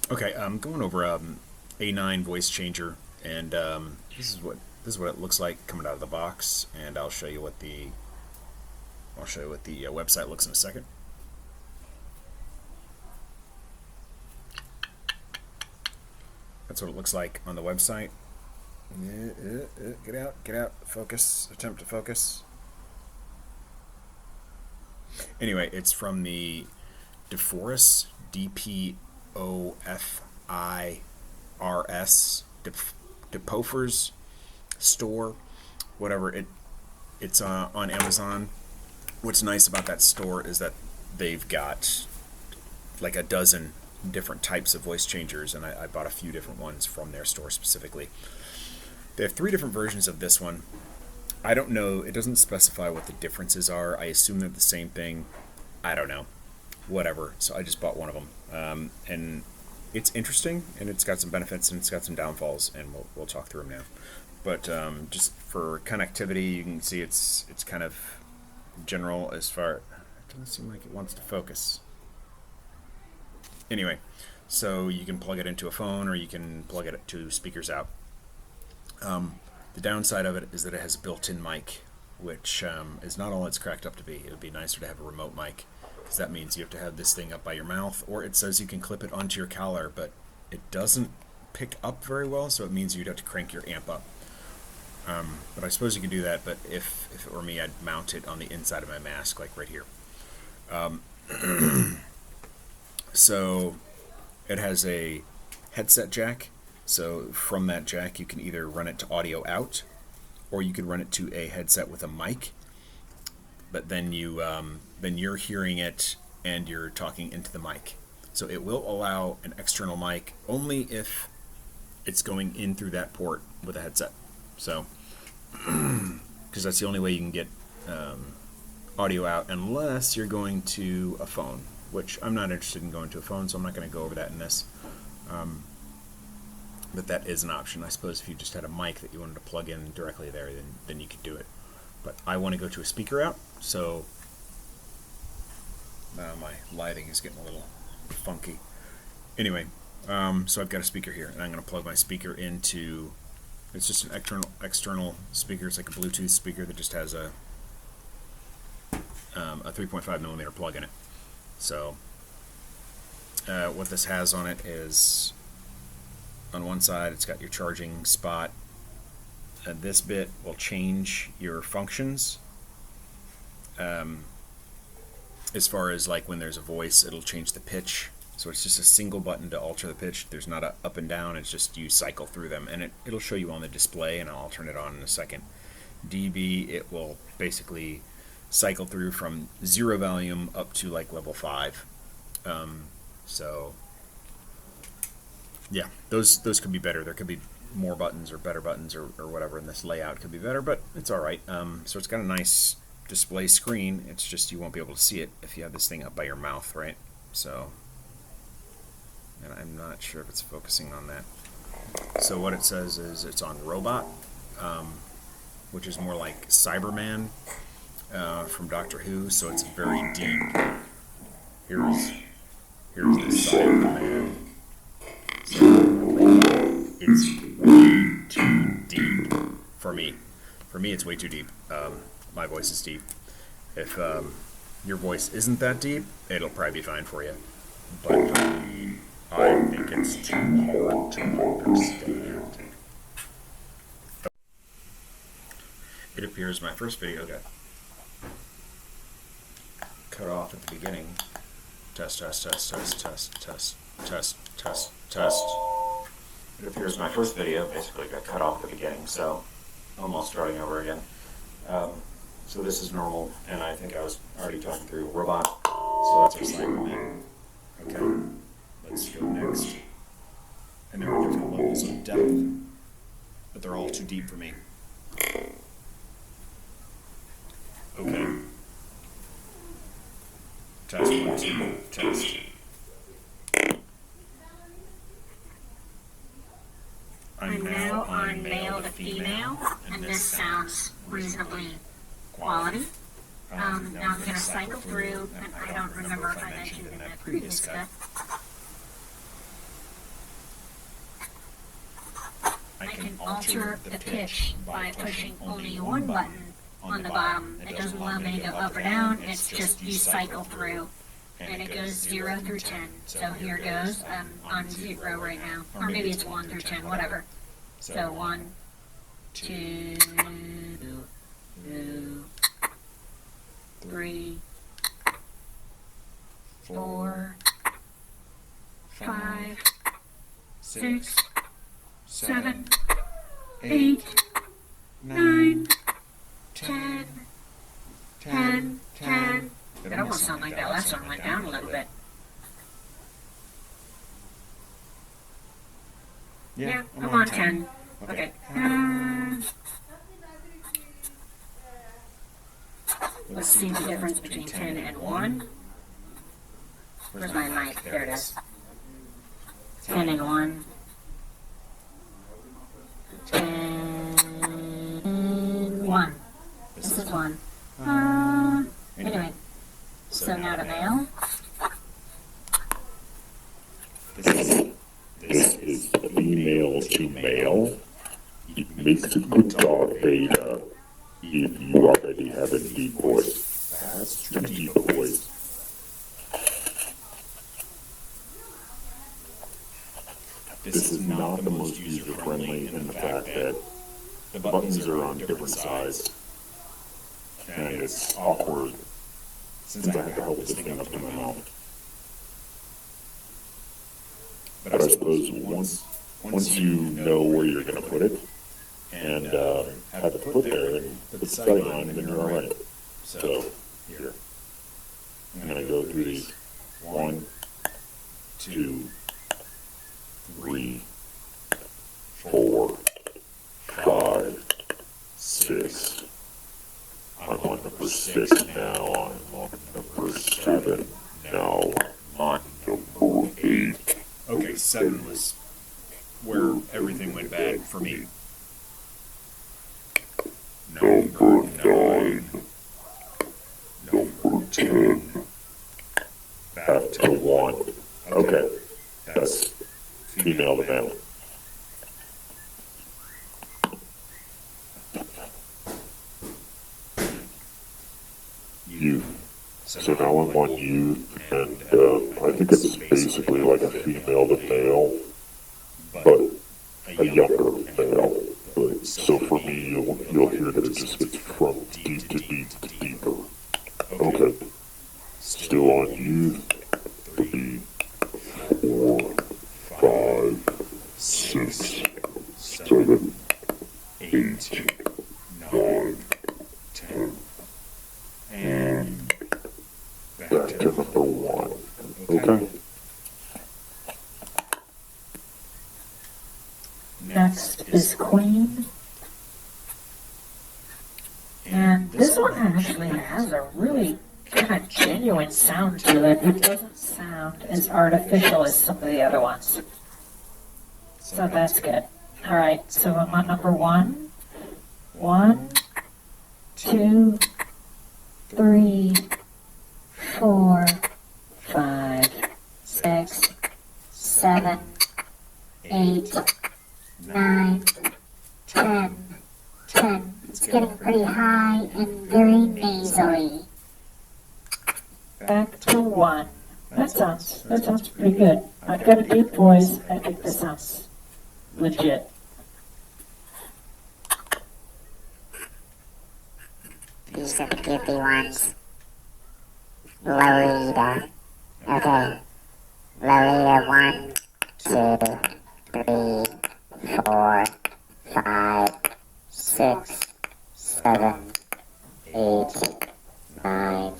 Okay, I'm going over A9 voice changer, and this is what it looks like coming out of the box, and I'll show you what the website looks in a second. That's what it looks like on the website. Get out, focus, attempt to focus. Anyway, it's from the DeForest, DPOFIRS, DePofers store, whatever. It's on Amazon. What's nice about that store is that they've got like a dozen different types of voice changers, and I bought a few different ones from their store specifically. They have three different versions of this one. I don't know, it doesn't specify what the differences are. I assume they're the same thing. I don't know. Whatever. So I just bought one of them. And it's interesting, and it's got some benefits, and it's got some downfalls, and we'll talk through them now. But just for connectivity, you can see it's kind of general as far. It doesn't seem like it wants to focus. Anyway, so you can plug it into a phone, or you can plug it to speakers out. The downside of it is that it has a built-in mic, which is not all it's cracked up to be. It would be nicer to have a remote mic, because that means you have to have this thing up by your mouth, or it says you can clip it onto your collar, but it doesn't pick up very well, so it means you'd have to crank your amp up. But I suppose you can do that, but if it were me, I'd mount it on the inside of my mask, like right here. So it has a headset jack. So from that jack, you can either run it to audio out, or you could run it to a headset with a mic. But then you're hearing it and you're talking into the mic. So it will allow an external mic only if it's going in through that port with a headset. So because that's the only way you can get audio out, unless you're going to a phone, which I'm not interested in going to a phone, so I'm not going to go over that in this. But that is an option. I suppose if you just had a mic that you wanted to plug in directly there, then you could do it. But I want to go to a speaker out, so my lighting is getting a little funky. Anyway, so I've got a speaker here, and I'm going to plug my speaker into. It's just an external speaker. It's like a Bluetooth speaker that just has a 3.5 millimeter plug in it. So what this has on it is, on one side it's got your charging spot, and this bit will change your functions. As far as like when there's a voice, it'll change the pitch. So it's just a single button to alter the pitch. There's not a up and down. It's just you cycle through them, and it'll show you on the display, and I'll turn it on in a second. dB, it will basically cycle through from 0 volume up to like level 5. So yeah, those could be better. There could be more buttons or better buttons or whatever, and this layout could be better, but it's all right. So it's got a nice display screen. It's just you won't be able to see it if you have this thing up by your mouth, right? So, and I'm not sure if it's focusing on that. So what it says is it's on robot, which is more like Cyberman from Doctor Who. So it's very deep. Here's the Cyberman. So it's way too deep for me. For me, it's way too deep. My voice is deep. If your voice isn't that deep, it'll probably be fine for you. But for me, I think it's too hard to understand. It appears my first video got cut off at the beginning. Test, test, test, test, test, test, test, test, test. It appears my first video basically got cut off at the beginning, so almost starting over again. So this is normal, and I think I was already talking through robot, so that's what's like with me. Okay, let's go next. And there are different levels of depth, but they're all too deep for me. Okay. Test 1, 2, test. I'm now on male to female, and this sounds reasonably quality. Now I'm going to cycle through, and I don't remember if I mentioned in that previous cut. alter the pitch by pushing only one button on the bottom. It doesn't allow me to go up or down, it's just you cycle through. And it goes 0 through 10. So here goes, I'm on 0 right now. Or maybe it's 1 through 10, whatever. So 1, 2, 3, 4, 5, 6, 7, 8, 9, 10, 10, 10. It almost sounded like that last one went down a little bit. Yeah, I'm on 10. Okay. Let's see the difference between 10 and 1. Where's my mic? There it is. 10 and 1. 10 and 1. This is 1. Anyway. So now to mail. This is female to male. It makes a good dog beta if you already have a deep voice. That's your deep voice. This is not the most user-friendly in the fact that the buttons are on different sides. And it's awkward since I have to hold this thing up to my mouth. But I suppose once you know where you're going to put it and have it put there and put the setting on, then you're all right. So here, I'm going to go through these. 1, 2, 3, 4, 5, 6. I'm on number 6 now. I'm on number 7 now. I'm on number 8. Okay, 7 was where everything went bad for me. Number 9. Number 10. Back to 1. Okay, that's female to male. Youth. So now I'm on youth, and I think it's basically like a female to male, but a younger male. But so for me, you'll hear that it just gets from deep to deep to deeper. Okay. Still on youth. 3, 4, 5, 6, 7, 8, 9, 10. And back to number 1. Okay. Next is Queen. And this one actually has a really kind of genuine sound to it. It doesn't sound as artificial as some of the other ones. So that's good. Alright, so I'm on number 1. 1, 2, 3, 4, 5, 6, 7, 8, 9, 10, 10. It's getting pretty high and very nasally. Back to 1. That sounds pretty good. I've got a deep voice. I think this sounds legit. These are the goofy ones. Lolita. Okay. Lolita 1, 2, 3, 4, 5, 6, 7, 8, 9,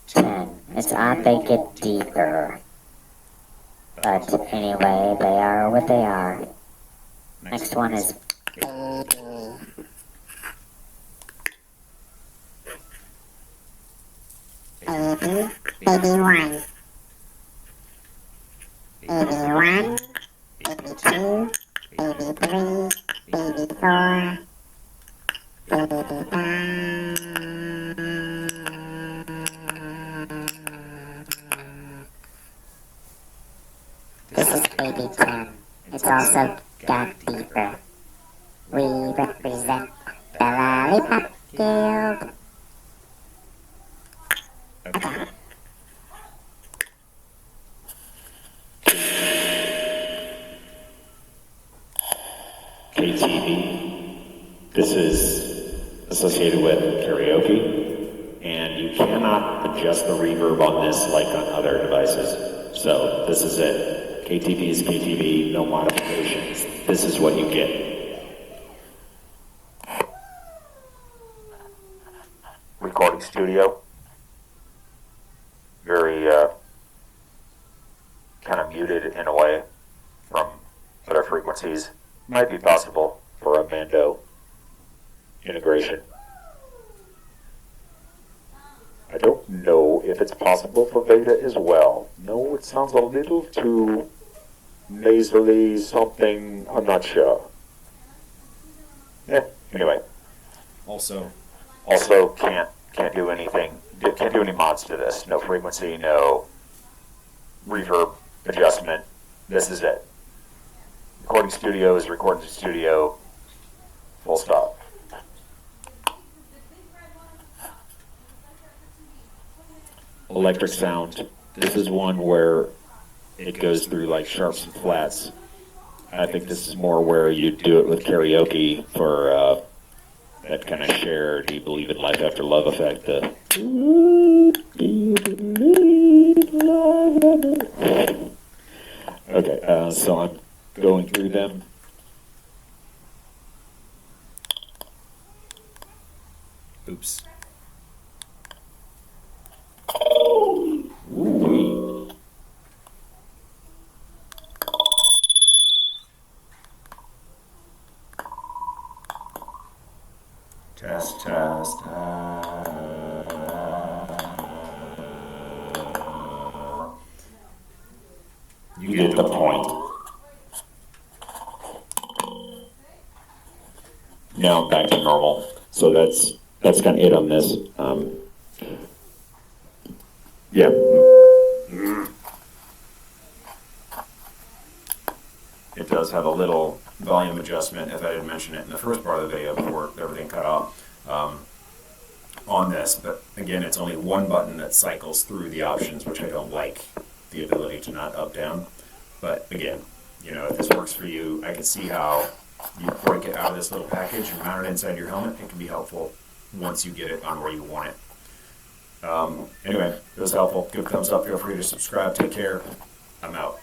10. It's odd they get deeper. But anyway, they are what they are. Next one is baby. Baby 1. Baby 1. Baby 2. Baby 3. Baby 4. Baby 5. This is baby 10. It's also got deeper. We represent the Lollipop Guild. Okay. KTV. This is associated with karaoke, and you cannot adjust the reverb on this like on other devices. So this is it. KTV is KTV, no modifications. This is what you get. Recording studio. Very kind of muted in a way from other frequencies. Might be possible for a Mando integration. I don't know if it's possible for Veda as well. No, it sounds a little too nasally something. I'm not sure. Anyway. Also can't do anything. Can't do any mods to this. No frequency, no reverb adjustment. This is it. Recording studio is recording studio. Full stop. Electric sound. This is one where it goes through like sharps and flats. I think this is more where you do it with karaoke for that kind of shared "Do you believe in life after love" effect. Okay, so I'm going through them. Oops. Ooh. Test. You get the point. Now back to normal. So that's kind of it on this. Yeah. It does have a little volume adjustment, if I didn't mention it in the first part of the video before everything cut off, on this. But again, it's only one button that cycles through the options, which I don't like, the ability to not up down. But again, you know, if this works for you, I can see how you break it out of this little package and mount it inside your helmet. It can be helpful once you get it on where you want it. Anyway, if it was helpful, give a thumbs up. Feel free to subscribe. Take care. I'm out.